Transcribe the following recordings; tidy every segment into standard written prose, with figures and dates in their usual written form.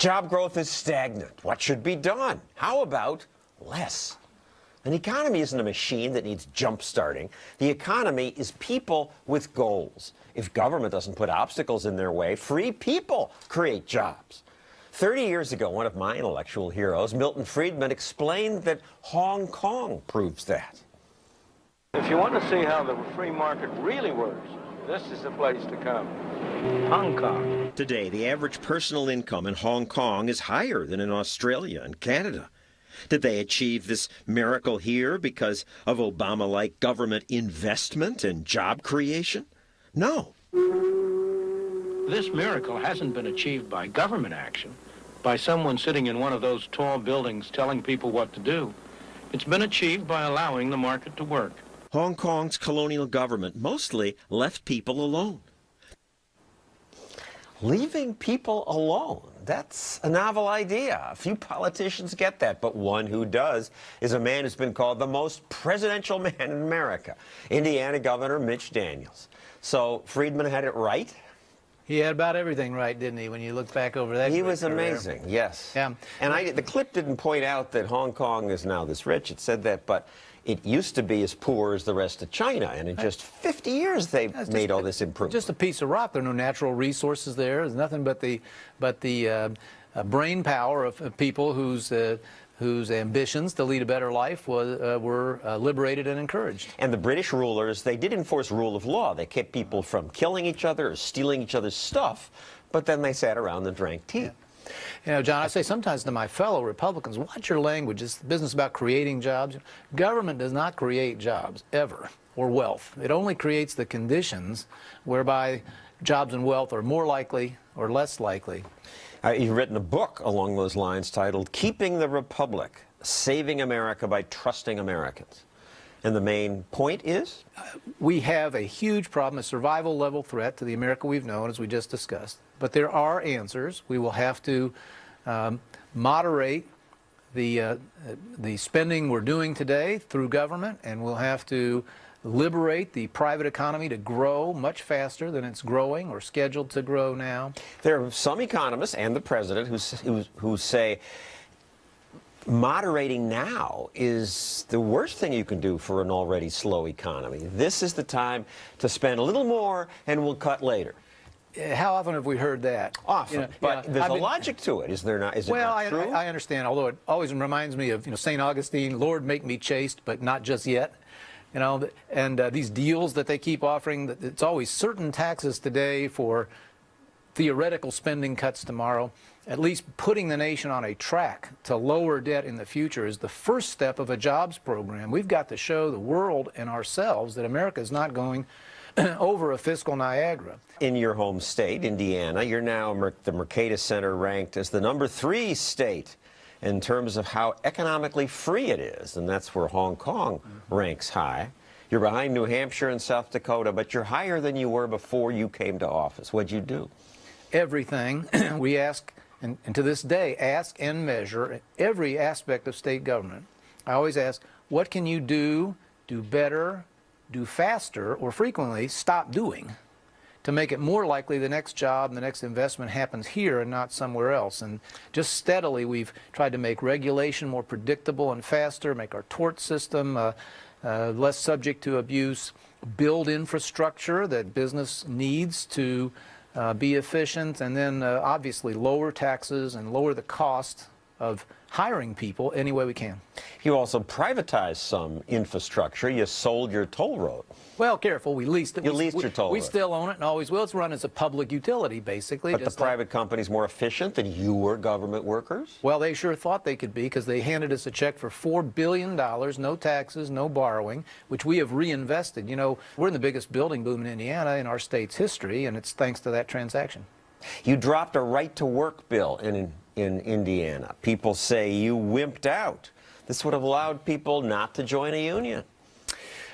Job growth is stagnant. What should be done? How about less? An economy isn't a machine that needs jump-starting. The economy is people with goals. If government doesn't put obstacles in their way, free people create jobs. 30 years ago, one of my intellectual heroes, Milton Friedman, explained that Hong Kong proves that. If you want to see how the free market really works, this is the place to come. Hong Kong. Today, the average personal income in Hong Kong is higher than in Australia and Canada. Did they achieve this miracle here because of Obama-like government investment and job creation? No. This miracle hasn't been achieved by government action, by someone sitting in one of those tall buildings telling people what to do. It's been achieved by allowing the market to work. Hong Kong's colonial government mostly left people alone. Leaving people alone, that's a novel idea. A few politicians get that, but one who does is a man who's been called the most presidential man in America, Indiana Governor Mitch Daniels. So Friedman had it right? He had about everything right, didn't he, when you look back over that He was career. amazing, yes. Yeah. And the clip didn't point out that Hong Kong is now this rich. It said that, but it used to be as poor as the rest of China, and in just 50 years they've made all this improvement. Just a piece of rock. There are no natural resources there. There's nothing but the brain power of people whose ambitions to lead a better life were liberated and encouraged. And the British rulers, they did enforce rule of law. They kept people from killing each other or stealing each other's stuff, but then they sat around and drank tea. Yeah. You know, John, I say sometimes to my fellow Republicans, watch your language. It's the business about creating jobs. Government does not create jobs, ever, or wealth. It only creates the conditions whereby jobs and wealth are more likely or less likely. You've written a book along those lines titled Keeping the Republic, Saving America by Trusting Americans. And the main point is? We have a huge problem, a survival level threat to the America we've known, as we just discussed. But there are answers. We will have to moderate the spending we're doing today through government, and we'll have to liberate the private economy to grow much faster than it's growing or scheduled to grow now. There are some economists and the president who say moderating now is the worst thing you can do for an already slow economy. This is the time to spend a little more and we'll cut later. How often have we heard that? Often, but there's a logic to it, is there not? Is it not true? I understand, although it always reminds me of St. Augustine, Lord, make me chaste, but not just yet. You know, and these deals that they keep offering, it's always certain taxes today for theoretical spending cuts tomorrow. At least putting the nation on a track to lower debt in the future is the first step of a jobs program. We've got to show the world and ourselves that America is not going over a fiscal Niagara. In your home state, Indiana, you're now the Mercatus Center ranked as the #3 state in terms of how economically free it is, and that's where Hong Kong ranks high. You're behind New Hampshire and South Dakota, but you're higher than you were before you came to office. What'd you do? Everything. We ask, and to this day, ask and measure every aspect of state government. I always ask, what can you do better, do faster, or frequently stop doing to make it more likely the next job and the next investment happens here and not somewhere else? And just steadily we've tried to make regulation more predictable and faster, make our tort system less subject to abuse, build infrastructure that business needs to be efficient, and then obviously lower taxes and lower the cost of hiring people any way we can. You also privatized some infrastructure. You sold your toll road. Well, careful. We leased it. You leased your toll road. We still own it and always will. It's run as a public utility, basically. But the private company's more efficient than you were government workers? Well, they sure thought they could be, because they handed us a check for $4 billion, no taxes, no borrowing, which we have reinvested. You know, we're in the biggest building boom in Indiana in our state's history, and it's thanks to that transaction. You dropped a right-to-work bill in Indiana. People say you wimped out. This would have allowed people not to join a union.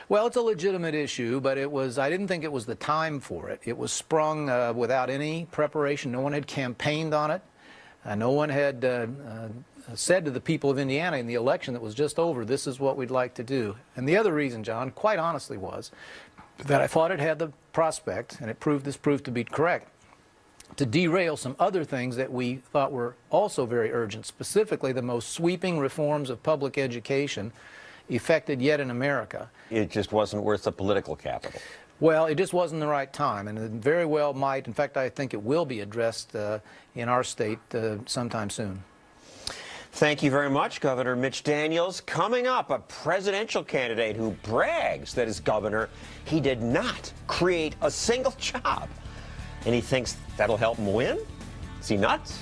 Well, it's a legitimate issue, but I didn't think it was the time for it. It was sprung without any preparation. No one had campaigned on it. No one had said to the people of Indiana in the election that was just over, this is what we'd like to do. And the other reason, John, quite honestly, was that I thought it had the prospect, and this proved to be correct, to derail some other things that we thought were also very urgent, specifically the most sweeping reforms of public education effected yet in America. It just wasn't worth the political capital. Well, it just wasn't the right time, and it very well might. In fact, I think it will be addressed in our state sometime soon. Thank you very much, Governor Mitch Daniels. Coming up, a presidential candidate who brags that as governor, he did not create a single job. And he thinks that'll help him win? Is he nuts?